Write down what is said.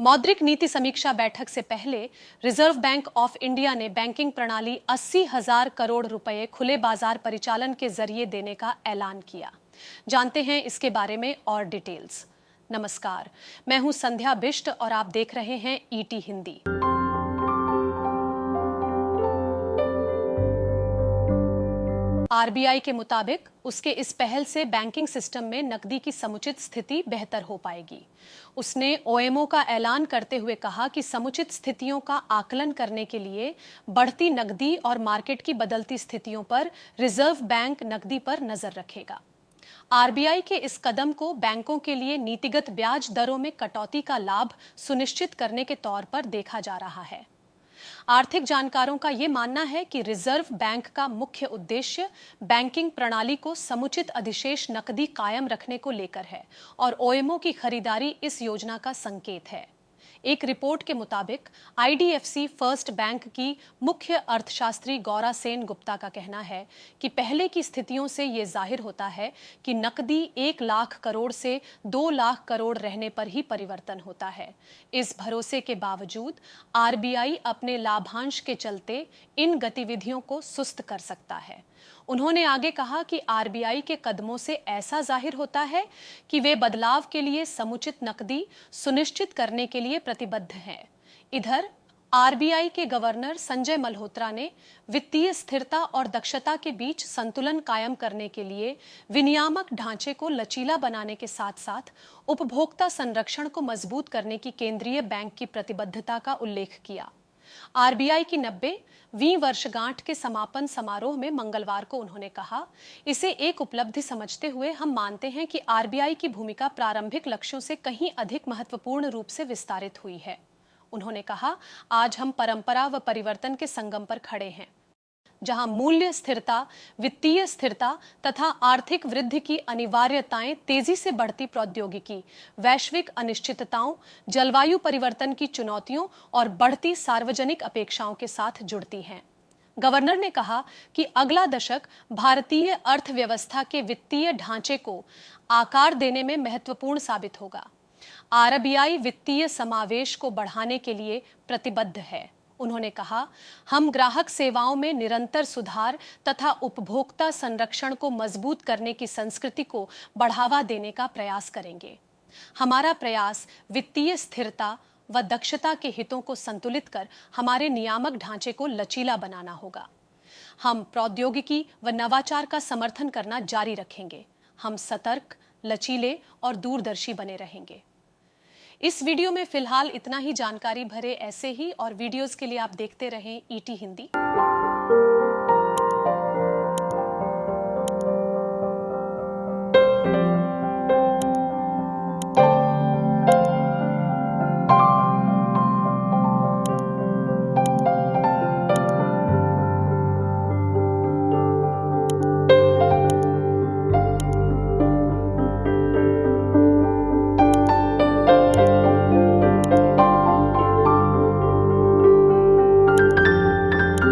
मौद्रिक नीति समीक्षा बैठक से पहले रिजर्व बैंक ऑफ इंडिया ने बैंकिंग प्रणाली 80,000 करोड़ रुपए खुले बाजार परिचालन के जरिए देने का ऐलान किया। जानते हैं इसके बारे में और डिटेल्स। नमस्कार, मैं हूं संध्या बिष्ट और आप देख रहे हैं ईटी हिंदी। आरबीआई के मुताबिक उसके इस पहल से बैंकिंग सिस्टम में नकदी की समुचित स्थिति बेहतर हो पाएगी। उसने ओएमओ का ऐलान करते हुए कहा कि समुचित स्थितियों का आकलन करने के लिए बढ़ती नकदी और मार्केट की बदलती स्थितियों पर रिजर्व बैंक नकदी पर नजर रखेगा। आरबीआई के इस कदम को बैंकों के लिए नीतिगत ब्याज दरों में कटौती का लाभ सुनिश्चित करने के तौर पर देखा जा रहा है। आर्थिक जानकारों का यह मानना है कि रिजर्व बैंक का मुख्य उद्देश्य बैंकिंग प्रणाली को समुचित अधिशेष नकदी कायम रखने को लेकर है और ओएमओ की खरीदारी इस योजना का संकेत है। एक रिपोर्ट के मुताबिक आईडीएफसी फर्स्ट बैंक की मुख्य अर्थशास्त्री गौरा सेन गुप्ता का कहना है कि पहले की स्थितियों से ये जाहिर होता है कि नकदी 1 लाख करोड़ से 2 लाख करोड़ रहने पर ही परिवर्तन होता है। इस भरोसे के बावजूद आरबीआई अपने लाभांश के चलते इन गतिविधियों को सुस्त कर सकता है। उन्होंने आगे कहा कि आरबीआई के कदमों से ऐसा जाहिर होता है कि वे बदलाव के लिए समुचित नकदी सुनिश्चित करने के लिए प्रतिबद्ध हैं। इधर आरबीआई के गवर्नर संजय मल्होत्रा ने वित्तीय स्थिरता और दक्षता के बीच संतुलन कायम करने के लिए विनियामक ढांचे को लचीला बनाने के साथ-साथ उपभोक्ता संरक्षण को मजबूत करने की केंद्रीय बैंक की प्रतिबद्धता का उल्लेख किया। आरबीआई की 90वीं वर्षगांठ के समापन समारोह में मंगलवार को उन्होंने कहा, इसे एक उपलब्धि समझते हुए हम मानते हैं कि आरबीआई की भूमिका प्रारंभिक लक्ष्यों से कहीं अधिक महत्वपूर्ण रूप से विस्तारित हुई है। उन्होंने कहा, आज हम परंपरा व परिवर्तन के संगम पर खड़े हैं, जहां मूल्य स्थिरता, वित्तीय स्थिरता तथा आर्थिक वृद्धि की अनिवार्यताएं तेजी से बढ़ती प्रौद्योगिकी, वैश्विक अनिश्चितताओं, जलवायु परिवर्तन की चुनौतियों और बढ़ती सार्वजनिक अपेक्षाओं के साथ जुड़ती हैं। गवर्नर ने कहा कि अगला दशक भारतीय अर्थव्यवस्था के वित्तीय ढांचे को आकार देने में महत्वपूर्ण साबित होगा। आरबीआई वित्तीय समावेश को बढ़ाने के लिए प्रतिबद्ध है। उन्होंने कहा, हम ग्राहक सेवाओं में निरंतर सुधार तथा उपभोक्ता संरक्षण को मजबूत करने की संस्कृति को बढ़ावा देने का प्रयास करेंगे। हमारा प्रयास वित्तीय स्थिरता व दक्षता के हितों को संतुलित कर हमारे नियामक ढांचे को लचीला बनाना होगा। हम प्रौद्योगिकी व नवाचार का समर्थन करना जारी रखेंगे। हम सतर्क, लचीले और दूरदर्शी बने रहेंगे। इस वीडियो में फिलहाल इतना ही। जानकारी भरे ऐसे ही और वीडियोस के लिए आप देखते रहें ईटी हिंदी।